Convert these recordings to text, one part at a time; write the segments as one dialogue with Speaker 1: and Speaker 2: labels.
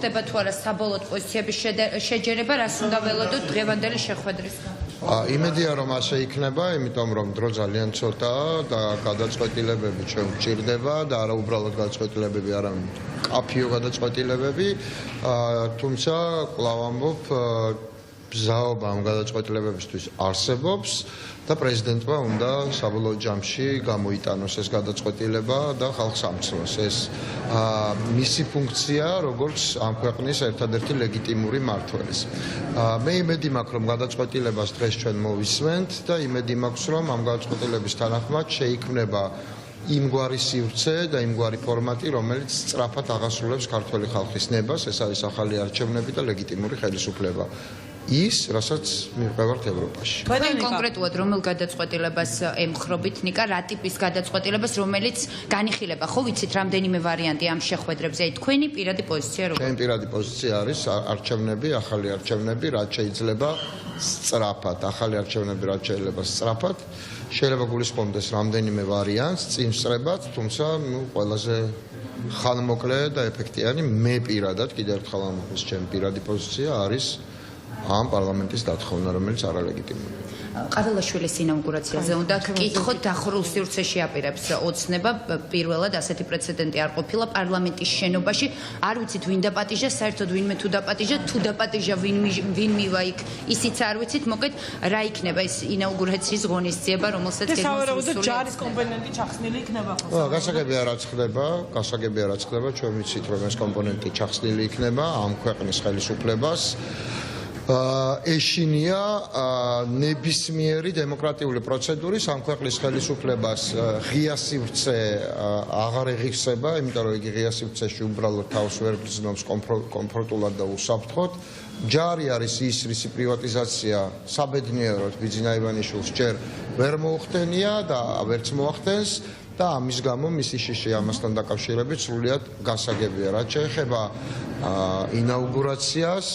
Speaker 1: მოხდება თუ არა საბოლოოდ პოზიციების შეჯერება, რას უნდა ველოდოთ დღევანდელი შეხვედრის?
Speaker 2: იმედია რომ ასე იქნება, იმიტომ რომ დრო ძალიან ცოტაა და გადაწყვეტილებები ჩვენ გვჭირდება და არა უბრალოდ გადაწყვეტილებები, არამედ კაფიო გადაწყვეტილებები, თუმცა კვლავ ამბობ ბზაობა ამ გადაწყვეტილებებისთვის არსებობს და პრეზიდენტმა უნდა საბოლოო ჯამში გამოიტანოს ეს გადაწყვეტილება და ხალხს ამცნოს. ეს მისი ფუნქცია, როგორც ამ ქვეყნის ერთადერთი ლეგიტიმური მმართველის. მე იმედი მაქვს, რომ გადაწყვეტილებას დღეს ჩვენ მოვისმენთ და იმედი მაქვს, რომ ამ გადაწყვეტილების თანახმად შეიქმნება იმგვარი სივრცე და იმგვარი ფორმატი, რომელიც სწრაფად აღასრულებს ქართველი ხალხის ნებას, ეს არის ახალი არჩევნები და ლეგიტიმური ხელისუფლება. ის, რასაც მივყევართ ევროპაში.
Speaker 1: თქვენ კონკრეტულად რომელ გადაწყვეტილებას ემხრობით, ნიკა, რა ტიპის გადაწყვეტილებას, რომელიც განიხილება, ხო ვიცით, რამდენიმე ვარიანტი ამ შეხვედრებზე, აი თქვენი პირადი პოზიცია როგორია?
Speaker 2: ჩემი პირადი პოზიცია არის არჩევნები, ახალი არჩევნები, რაც შეიძლება სწრაფად, ახალი არჩევნები, რაც შეიძლება სწრაფად, შეიძლება გულისხმობდეს რამდენიმე ვარიანტს, წინ სწრებად, თუმცა, ყველაზე ხანმოკლე და ეფექტიანი მე პირადად, კიდევ ერთხელ ამბობს, ჩემი პირადი პოზიცია არის ამ პარლამენტის დათხოვნა, რომელიც არალეგიტიმურია.
Speaker 1: ყაველაშვილის ინაუგურაციაზე უნდა გკითხოთ, დახურულ სივრცეში აპირებს ოცნება, პირველად ასეთი პრეცედენტი არ ყოფილა პარლამენტის შენობაში. არ ვიცით ვინ დაპატიჟა, საერთოდ ვინმე თუ დაპატიჟა, თუ დაპატიჟა ვინ მივა იქ, ისიც არ ვიცით, მოკლედ რა იქნება ეს ინაუგურაციის ღონისძიება, რომელსაც
Speaker 3: გეგმავს ჯარის კომპონენტი ჩახსნილი იქნება ხო?
Speaker 2: გასაგებია რაც ხდება, ჩვენ ვიცით რომ ეს კომპონენტი ჩახსნილი იქნება ამ ქვეყნის ხელისუფლებას. ეშინია ნებისმიერი დემოკრატიული პროცედურის ამ ქვეყნის ხელისუფლებას ღია სივრცე აღარ ეღირსება, იმიტომ რომ იგი ღია სივრცეში უბრალოდ თავს ვერ გრძნობს კომფორტულად და უსაფრთხოდ. ჯარი არის ის, რისი პრივატიზაცია საბედნიეროდ ბიძინა ივანიშვილს ჯერ ვერ მოუხდენია და ვერც მოახდენს და ამის გამო მისი შიში ამასთან დაკავშირებით სრულიად გასაგებია. რაც შეეხება ინაუგურაციას,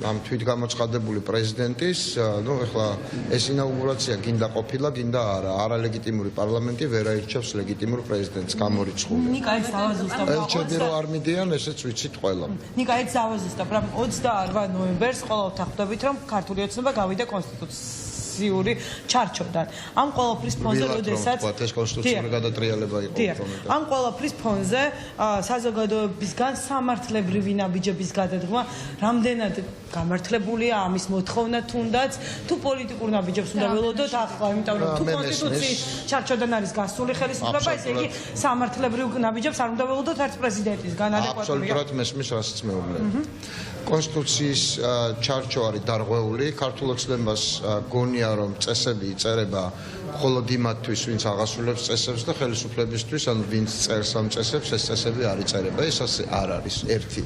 Speaker 2: ამ თვითგამოცხადებული პრეზიდენტის, ეხლა ეს ინაუგურაცია გინდა ყოფილა, გინდა არა, არალეგიტიმური პარლამენტი ვერ აირჩევს ლეგიტიმურ პრეზიდენტს, გამორიცხული.
Speaker 3: ნიკა ეს ავაზუსტა.
Speaker 2: ელჩები რო არ მიდიან, ესეც ვიცით ყველა.
Speaker 3: ნიკა ეს ავაზუსტა, რომ 28 ნოემბერს ყოველთ ხვდებით, რომ ქართული ოცნება გავიდა კონსტიტუციური ჩარჩოდან. ამ ყოველფრის ფონზე, როდესაც
Speaker 2: ეს კონსტიტუციური გადატრიალება იყო.
Speaker 3: ამ ყოველფრის ფონზე საზოგადოებისგან სამართლებრივი ნაბიჯების გადადგმა რამდენად გამართლებულია ამის მოთხოვნა თუნდაც თუ პოლიტიკურ ნაბიჯებს უნდა ველოდოთ ახლა, იმიტომ რომ თუ კონსტიტუციის ჩარჩოდან არის გასული ხელისუფლება, ესე იგი სამართლებრივ ნაბიჯებს არ უნდა ველოდოთ არც პრეზიდენტისგან ადეკვატურია.
Speaker 2: აბსოლუტურად მესმის, რასაც მეუბნები. კონსტიტუციის ჩარჩო არის დარღვეული, ქართულ ოცნებას გონია რომ წესები იწერება მხოლოდ იმათთვის, ვინც აღასრულებს წესებს და ხელისუფლებისთვის, ან ვინც წერს ამ წესებს, ეს წესები არ იწერება. ეს ასე არ არის. ერთი.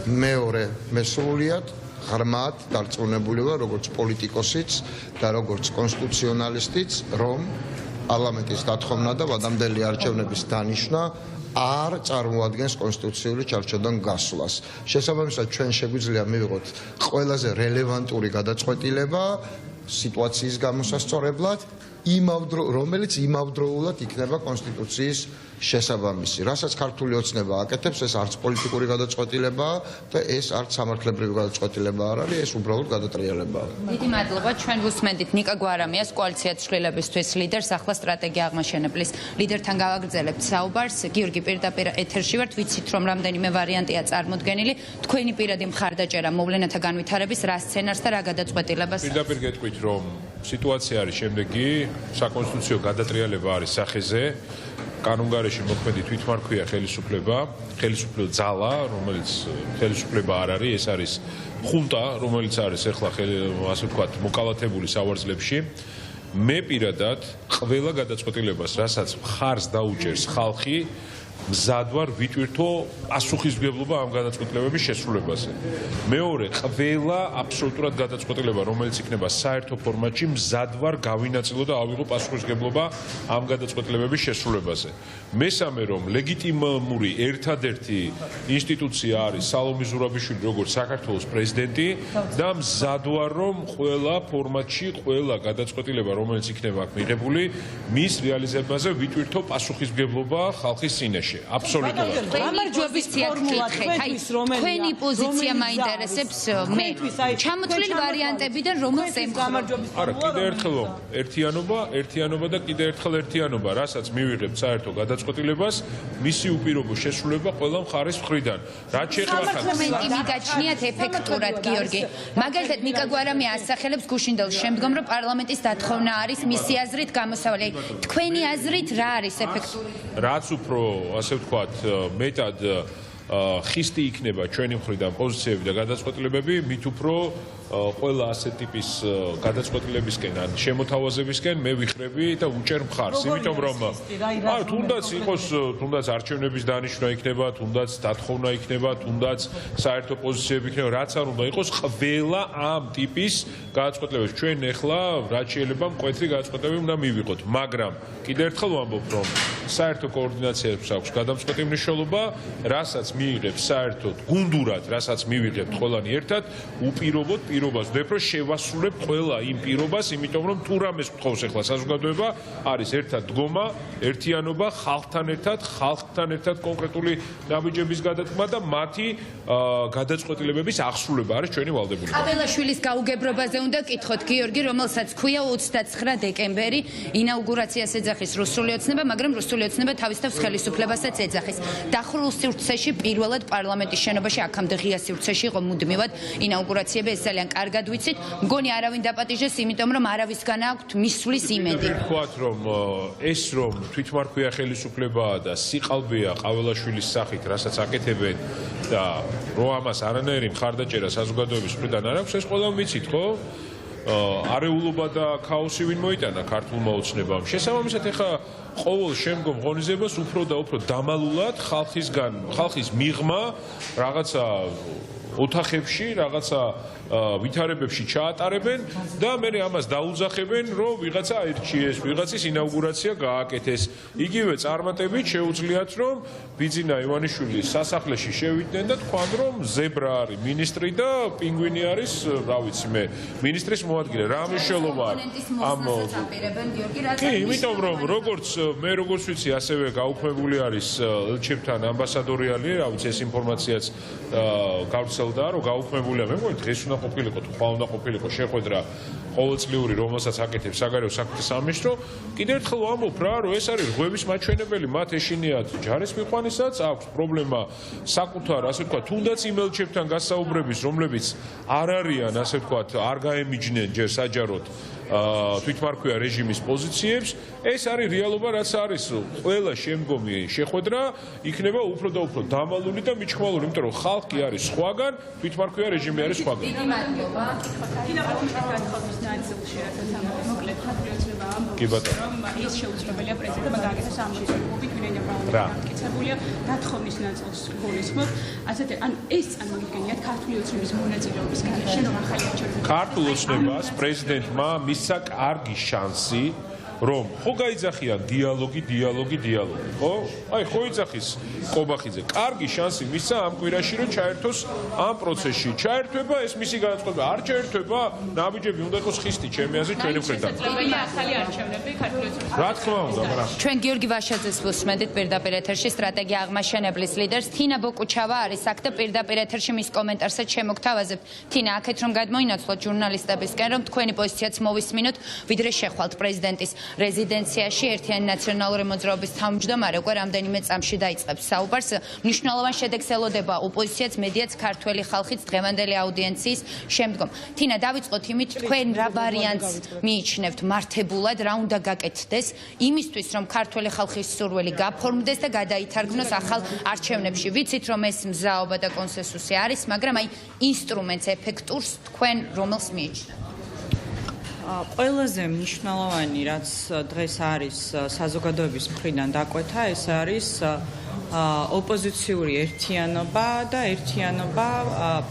Speaker 2: მეორე, მე სრულიად ღრმად დარწმუნებული ვარ, როგორც პოლიტიკოსიც და როგორც კონსტიტუციონალისტიც, რომ პარლამენტის დათხოვნა და ვადამდელი არჩევნების დანიშვნა არ წარმოადგენს კონსტიტუციური ჩარჩოდან გასვლას. შესაბამისად, ჩვენ შეგვიძლია მივიღოთ ყველაზე რელევანტური გადაწყვეტილება სიტუაციის გამოსასწორებლად, რომელიც იმავდროულად იქნება კონსტიტუციის შესაბამისი. რასაც ქართული ოცნება აკეთებს, ეს არც პოლიტიკური გადაწყვეტილებაა და ეს არც სამართლებრივი გადაწყვეტილება არ არის, ეს უბრალოდ გადატრიალებაა.
Speaker 1: დიდი მადლობა, ჩვენ ვუსმენდით ნიკა გვარამიას, კოალიცია ცვლილებისთვის ლიდერს, ახლა სტრატეგია აღმაშენებლის ლიდერთან გავაგრძელებთ საუბარს. გიორგი, პირდაპირ ეთერში ვართ, ვიცით რომ რამდენიმე ვარიანტია წარმოდგენილი. თქვენი პირადი მხარდაჭერა მოვლენათა განვითარების რა სცენარს და რა გადაწყვეტილებას?
Speaker 4: პირდაპირ გეტყვით, რომ სიტუაცია არის შემდეგი, საკონსტიტუციო გადატრიალება არის სახეზე. კანონგარეში მოქმედი თვითმარქვია ხელისუფლო ძალა, რომელიც ხელისუფლება არ არის, ეს არის ხუნტა, რომელიც არის ახლა ასე ვთქვათ, მოკალათებული სავარძლებში. მე პირადად ყველა გადაწყვეტილებას, რასაც მხარს დაუჭერს ხალხი, მზად ვარ ვიტვირთო პასუხისმგებლობა ამ გადაწყვეტილებების შესრულებაზე. მეორე, ყველა აბსოლუტურად გადაწყვეტილება, რომელიც იქნება საერთო ფორმატში, მზად ვარ გავინაწილო და ავიღო პასუხისმგებლობა ამ გადაწყვეტილებების შესრულებაზე. მესამე, რომ ლეგიტიმური ერთადერთი ინსტიტუცია არის სალომე ზურაბიშვილი, როგორც საქართველოს პრეზიდენტი და მზად ვარ, რომ ყველა ფორმატში, ყველა გადაწყვეტილება, რომელიც იქნება აქ მიღებული, მის რეალიზებაზე ვიტვირთო პასუხისმგებლობა ხალხის წინაშე. გარეშე აბსოლუტურად
Speaker 1: თქვენი პოზიცია მაინტერესებს მე ჩამოთვლილი ვარიანტებიდან რომელს ემხრობ
Speaker 4: არა კიდე ერთხელ ერთიანობა და კიდე ერთხელ ერთიანობა რასაც მივიღებთ საერთო გადაწყვეტილებას მისი უპირობო შესრულება ყველა მხარის მხრიდან რაც შეეხება
Speaker 1: პარლამენტი მიგაჩნიათ ეფექტურად გიორგი მაგალითად ნიკა გვარამი ასახელებს გუშინდელს შემდგომ რომ პარლამენტის დათხოვნა არის მისი აზრით გამოსავალი თქვენი აზრით რა არის ეფექტური
Speaker 4: რაც უფრო ასე ვთქვათ მეტად ხისტი იქნება ჩვენი მხრიდან პოზიციები და გადაწყვეტილებები მით უფრო ყველა ასეთ ტიპის გადაწყვეტილებისკენ ან შემოთავაზებისკენ მე ვიხრები და უჭერ მხარს იმიტომ რომ თუნდაც იყოს თუნდაც არჩევნების დანიშვნა იქნება თუნდაც დათხოვნა იქნება თუნდაც საერთო პოზიციები იქნება რაც არ უნდა იყოს ყველა ამ ტიპის გადაწყვეტილებებს ჩვენ ეხლა რაც შეიძლება მკვეთრი გადაწყვეტილებები უნდა მივიღოთ მაგრამ კიდევ ერთხელ ვამბობ რომ საერთო კოორდინაციას აქვს გადამწყვეტი მნიშვნელობა რასაც მიიღებს საერთოდ გუნდურად რასაც მივიღებთ ყველანი ერთად უპირობოდ პირობას ვდებ რომ შევასრულებთ ყველა იმ პირობას იმიტომ რომ თუ რამეს გთხოვს ახლა საზოგადოება არის ერთად დგომა ერთიანობა ხალხთან ერთად კონკრეტული ნაბიჯების გადადგმა და მათი გადაწყვეტილებების აღსრულება არის ჩვენი ვალდებულება
Speaker 1: აბელაშვილის გაუგებრობაზე უნდა კითხოთ გიორგი რომელსაც ქვია 29 დეკემბერი ინაუგურაციას ეძახის რუსული ოცნება მაგრამ რუსული ოცნება თავისთავად ხელისუფლებასაც ეძახის დახურულ სივრცეში პირველად პარლამენტის შენობაში აქამდე ღია სივრცეში იყო მუდმივად ინაუგურაციები ეს ძალიან კარგად ვიცით მგონი არავინ დაპატიჟეს იმიტომ რომ არავისგან აქვთ მისვლის იმედი
Speaker 4: ვთქვათ რომ ეს რომ თვითმარქვია ხელისუფლებაა და სიყალბეა ყაველაშვილის სახით რასაც აკეთებენ და რომ ამას არანაირი მხარდაჭერა საზოგადოების მხრიდან არ აქვს ეს ყველამ ვიცით ხო არეულობა და ქაოსი ვინ მოიტანა ქართულმა ოცნებამ შესაბამისად ეხა ყოველ შემდგომ ღონისძიებას უფრო და უფრო დამალულად ხალხის მიღმა რაღაცა ოთახებში რაღაცა ვითარებებში ჩაატარებენ და მე ამას დაუძახებენ რომ ვიღაცა აირჩიეს ვიღაცის ინაუგურაცია გააკეთეს იგივე წარმატებით შეუძლიათ რომ ბიძინა ივანიშვილის სასახლეში შევიდნენ და თქვან რომ ზებრა არის მინისტრი და პინგვინი არის რა ვიცი მე მინისტრის მოადგილე რა მნიშვნელობა აქვს ამ კი იმიტომ რომ როგორც ვიცი ასევე გაუქმებული არის ელჩებთან ამბასადორიალი რა ვიცი ეს ინფორმაციაც გავრცელდა რომ გაუქმებულია მე მგონი დღეს უნდა ყოფილიყო თუ ხვალ უნდა ყოფილიყო შეხვედრა ყოველწლიური რომელსაც აკეთებს საგარეო საქმეთა სამინისტრო კიდევ ერთხელ ვამბობ რა რომ ეს არის რღვევის მაჩვენებელი მათ ეშინიათ ჯარის მიყვანისაც აქვს პრობლემა საკუთარ ასე ვთქვათ თუნდაც იმ ელჩებთან გასაუბრების რომლებიც არ არიან ასე ვთქვათ არ გაემიჯნენ ჯერ საჯაროდ თვითმარქვია რეჟიმის პოზიციებს ეს არის რეალობა რაც არის ყველა შემდგომი შეხვედრა იქნება უფრო და უფრო დამალული და მიჩქმალური იმიტომ რომ ხალხი არის სხვაგან თვითმარქვია რეჟიმი არის სხვაგან კი ბატონო რომ ის შეუძლებელია პრეზიდენტმა გააკეთოს ამ შესაძლებლობით ვინაიდან მკითხებულია დათხოვნის ნაწილს გულისხმობ ასეთი ან ეს წარმოგიდგენიათ ქართული ოცნების მონაწილეობის გარეშე რომ ახალი არჩევნები ქართულ ოცნებას პრეზიდენტმა მისცა კარგი შანსი რომ ხო გაიძახიან დიალოგი ხო? აი ხო იძახის ყობახიძე. კარგი შანსი მისცა ამ კვირაში რომ ჩაერთოს ამ პროცესში. ჩაერთვება ეს მისი გადაწყვეტა. არ ჩაერთვება, ნაბიჯები უნდა იყოს ხისტი ჩემი აზრით ჩვენი მხრიდან.
Speaker 5: ახალი არჩევნები ქართული ოცნების.
Speaker 4: რა თქმა უნდა, მაგრამ
Speaker 1: ჩვენ გიორგი ვაშაძეს ვუსმენთ პირდაპირ ეთერში სტრატეგია აღმაშენებლის ლიდერს თინა ბოკუჩავა არის აქ და პირდაპირ ეთერში მის კომენტარსაც შემოგთავაზებთ. თინა აქეთ რომ გადმოინაცვლოთ ჟურნალისტებისკენ რომ თქვენი პოზიციაც მოვისმინოთ, ვიდრე შეხვალთ პრეზიდენტის რეზიდენციაში ერთიანი ნაციონალური მოძრაობის თავმჯდომარე უკვე რამდენიმე წამში დაიწყებს საუბარს. მნიშვნელოვან შედეგს ელოდება ოპოზიციაც, მედიაც, ქართველი ხალხიც დღევანდელი აუდიენციის შემდგომ. თინა, დავიწყოთ იმით, თქვენ რა ვარიანტს მიიჩნევთ მართებულად, რა უნდა გაკეთდეს იმისთვის, რომ ქართველი ხალხის სურვილი გაფორმდეს და გადაითარგმნოს ახალ არჩევნებში. ვიცით, რომ ეს მზაობა და კონსენსუსი არის, მაგრამ აი ინსტრუმენტს ეფექტურს თქვენ რომელს მიიჩნევთ?
Speaker 6: ყველაზე მნიშვნელოვანი რაც დღეს არის საზოგადოების მხრიდან დაკვეთა ეს არის ოპოზიციური ერთიანობა და ერთიანობა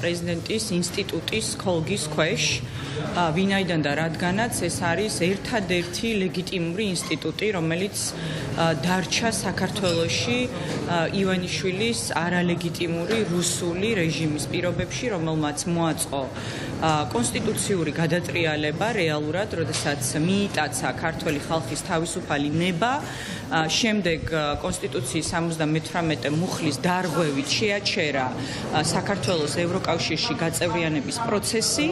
Speaker 6: პრეზიდენტის ინსტიტუტის ხოლგის ქვეშ ვინაიდან და რადგანაც ეს არის ერთადერთი ლეგიტიმური ინსტიტუტი რომელიც დარჩა საქართველოში ივანიშვილის არალეგიტიმური რუსული რეჟიმის პირობებში, რომელმაც მოაწყო კონსტიტუციური გადატრიალება რეალურად, როდესაც მიიტაცა ქართველი ხალხის თავისუფალი ნება, შემდეგ კონსტიტუციის 78 მუხლის დარღვევით შეაჩერა საქართველოს ევროკავშირში გაწევრიანების პროცესი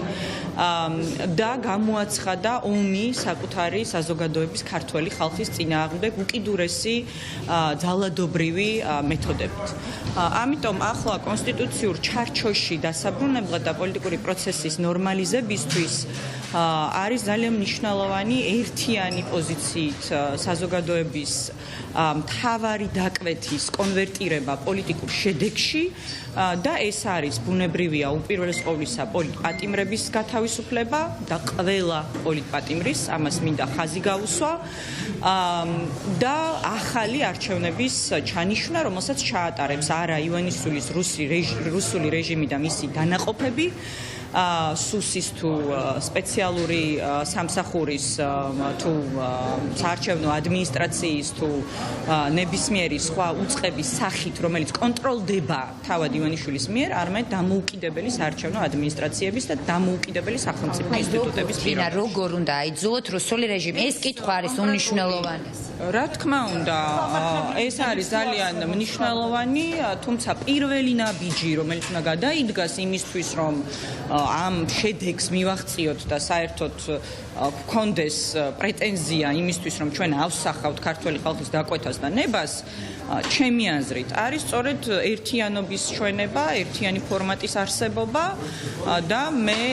Speaker 6: და გამოაცხადა ომი საკუთარი საზოგადოების ქართველი ხალხის წინააღმდეგ უკიდურესი ძალადობრივი მეთოდებით. ამიტომ ახლა კონსტიტუციურ ჩარჩოში დასაბრუნებლად და პოლიტიკური პროცესის ნორმალიზებისთვის არის ძალიან მნიშვნელოვანი ერთიანი პოზიციით საზოგადოების მთავარი დაკვეთის კონვერტირება პოლიტიკურ შედეგში და ეს არის ბუნებრივია უპირველეს ყოვლისა პოლიტპატიმრების გათავისუფლება და ყველა პოლიტპატიმრის ამას მინდა ხაზი გაუსვა და ახალი არჩევნების ჩანიშვნა, რომელსაც ჩაატარებს არა ივანიშვილის რუსული რეჟიმი და მისი დანაყოფები, სუსის თუ სპეციალური სამსახურის თუ საარჩევნო ადმინისტრაციის თუ ნებისმიერი სხვა უწყების სახით, რომელიც კონტროლდება თავად ივანიშვილის მიერ, არამედ დამოუკიდებელი საარჩევნო ადმინისტრაციების და დამოუკიდებელი სახელმწიფო ინსტიტუტების პირობებში.
Speaker 1: როგორ უნდა აიძულოთ რუსული რეჟიმი? ეს კითხვა არის უმნიშვნელოვანი.
Speaker 6: რა თქმა უნდა, ეს არის ძალიან მნიშვნელოვანი, თუმცა პირველი ნაბიჯი, რომელიც უნდა გადაიდგას იმისთვის, რომ ამ შედეგს მივაღწიოთ და საერთოდ გქონდეს პრეტენზია იმისთვის, რომ ჩვენ ავსახავთ ქართველი ხალხის დაკვეთას და ნებას, ჩემი აზრით, არის სწორედ ერთიანობის ჩვენება, ერთიანი ფორმატის არსებობა და მე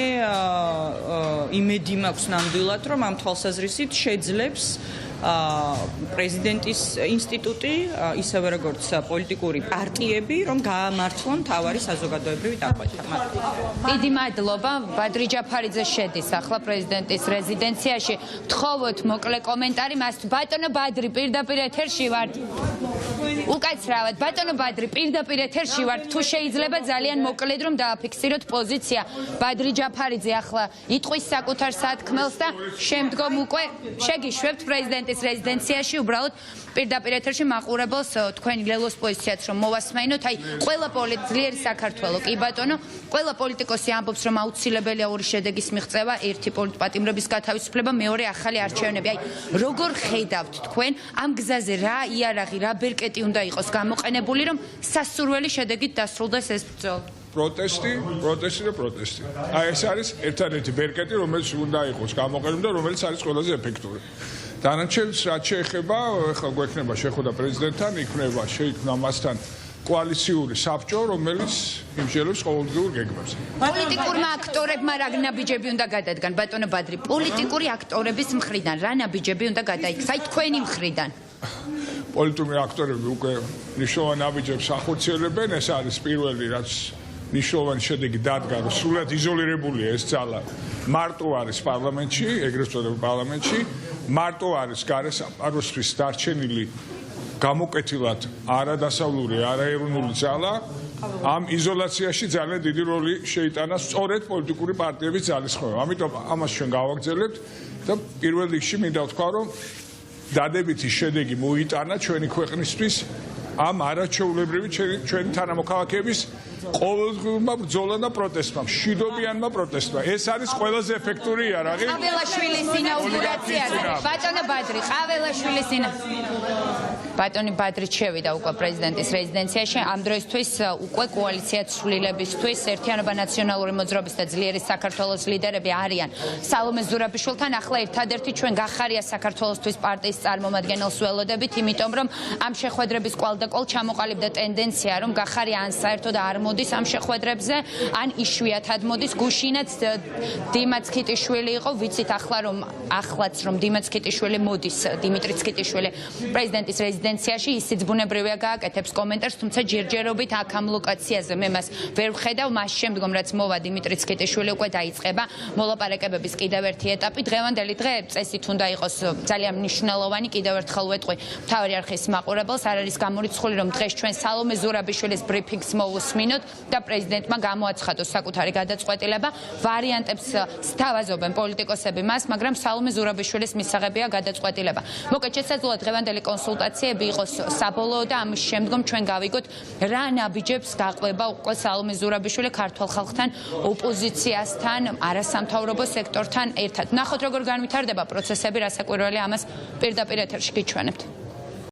Speaker 6: იმედი მაქვს ნამდვილად, რომ ამ თვალსაზრისით შეძლებს პრეზიდენტის ინსტიტუტი, ისევე როგორც პოლიტიკური პარტიები, რომ გაამართლონ თავარი საზოგადოებრივი დაკვეთა.
Speaker 1: დიდი მადლობა. ბადრი ჯაფარიძე შედის ახლა პრეზიდენტის რეზიდენციაში. ვთხოვოთ მოკლე კომენტარი მას. ბატონო ბადრი, პირდაპირ ეთერში ვართ. უკაცრავად, ბატონო ბადრი, პირდაპირ ეთერში ვართ. თუ შეიძლება ძალიან მოკლედ რომ დააფიქსიროთ პოზიცია. ბადრი ჯაფარიძე ახლა იტყვის საკუთარ სათქმელს და შემდგომ უკვე შეგიშვებთ პრეზიდენტის რეზიდენციაში, უბრალოდ პირდაპირ ეთერში მაყურებელს თქვენი ლელოს პოზიციაც რომ მოვასმენოთ. აი, ყველა ძლიერი საქართველო, კი ბატონო, ყველა პოლიტიკოსი ამბობს, რომ აუცილებელია ორი შედეგის მიღწევა, ერთი პოლიტპატიმრების გათავისუფლება, მეორე ახალი არჩევნები. აი, როგორ ხედავთ თქვენ ამ გზაზე რა იარაღი, რა ბერკეტი უნდა იყოს გამოყენებული, რომ სასურველი შედეგით დასრულდეს ეს ბრძოლა?
Speaker 7: პროტესტი და პროტესტი. აი, ეს არის ერთადერთი ბერკეტი, რომელიც უნდა იყოს გამოყენებული და რომელიც არის ყველაზე ეფექტური. დანარჩენს რაც შეეხება, ახლა გვექნება შეხვედრა პრეზიდენტთან, შეიქმნა მასთან კოალიციური საბჭო, რომელიც იმსჯელებს ყოველდღიურ გეგმებს.
Speaker 1: პოლიტიკურმა აქტორებმა რა ნაბიჯები უნდა გადადგან, ბატონო ბადრი, პოლიტიკური აქტორების მხრიდან რა ნაბიჯები უნდა გადაიქცეს, აი თქვენი მხრიდან?
Speaker 7: პოლიტიკური აქტორები უკვე მნიშვნელოვან ნაბიჯებს ახორციელებენ, ეს არის პირველი, რაც მნიშვნელოვანი შედეგი დადგა, რომ სრულად იზოლირებულია ეს ძალა. მარტო არის პარლამენტში, ეგრეთ წოდებულ პარლამენტში, მარტო არის გარესამყაროსთვის დარჩენილი გამოკვეთილად არადასავლური, არაეროვნული ძალა. ამ იზოლაციაში ძალიან დიდი როლი შეიტანა სწორედ პოლიტიკური პარტიების ძალისხმევამ. ამიტომ ამას ჩვენ გავაგრძელებთ და პირველ რიგში მინდა ვთქვა, რომ დადებითი შედეგი მოიტანა ჩვენი ქვეყნისთვის ამ არაჩვეულებრივი ჩვენი თანამოქალაქეების ყოველდღიურმა ბრძოლამ და პროტესტმა, მშვიდობიანმა პროტესტმა. ეს არის ყველაზე ეფექტური იარაღი.
Speaker 1: ყაველაშვილის ინაუგურაციაზე. ბატონო ბადრი, ყაველაშვილის ბატონი ბადრი შევიდა უკვე პრეზიდენტის რეზიდენციაში. ამ დროისთვის უკვე კოალიცია ცვლილებისთვის ერთიანობა ნაციონალური მოძრაობის და ძლიერი საქართველოს ლიდერები არიან სალომე ზურაბიშვილთან. ახლა ერთადერთი ჩვენ გახარია საქართველოსთვის პარტიის წარმომადგენელს ველოდებით, იმიტომ რომ ამ შეხვედრების კვალდაკვალ ჩამოყალიბდა ტენდენცია, რომ გახარია ან საერთოდ არ მოდის ამ შეხვედრებზე, ან იშვიათად მოდის. გუშინაც დიმაც ქიტიშვილი იყო, ვიცით ახლაც რომ დიმაც ქიტიშვილი მოდის, დიმიტრი ქიტიშვილი პრეზიდენტის რეზიდენციაში, ისიც ბუნებრივია გააკეთებს კომენტარს, თუმცა ჯერჯერობით აქ ამ ლოკაციაზე მე მას ვერ ვხედავ. მას შემდგომ რაც მოვა დიმიტრი ქიტიშვილი უკვე დაიწყება მოლაპარაკებების კიდევ ერთი ეტაპი. დღევანდელი დღე წესით უნდა იყოს ძალიან მნიშვნელოვანი. კიდევ ერთხელ ვეტყვი მთავარი არხის მაყურებელს, არ არის გამორით მოვირცხული, რომ დღეს ჩვენ სალომე ზურაბიშვილის ბრიფინგს მოვუსმინოთ და პრეზიდენტმა გამოაცხადოს საკუთარი გადაწყვეტილება. ვარიანტებს სთავაზობენ პოლიტიკოსები მას, მაგრამ სალომე ზურაბიშვილის მისაღებია გადაწყვეტილება. მოკლედ შესაძლოა დღევანდელი კონსულტაციები იყოს საბოლოო და ამის შემდგომ ჩვენ გავიგოთ რა ნაბიჯებს გაყვება უკვე სალომე ზურაბიშვილი ქართულ ხალხთან, ოპოზიციასთან, არასამთავრობო სექტორთან ერთად. ნახოთ როგორ განვითარდება პროცესები, რასაკვირველია ამას პირდაპირ ეთერში გიჩვენებთ.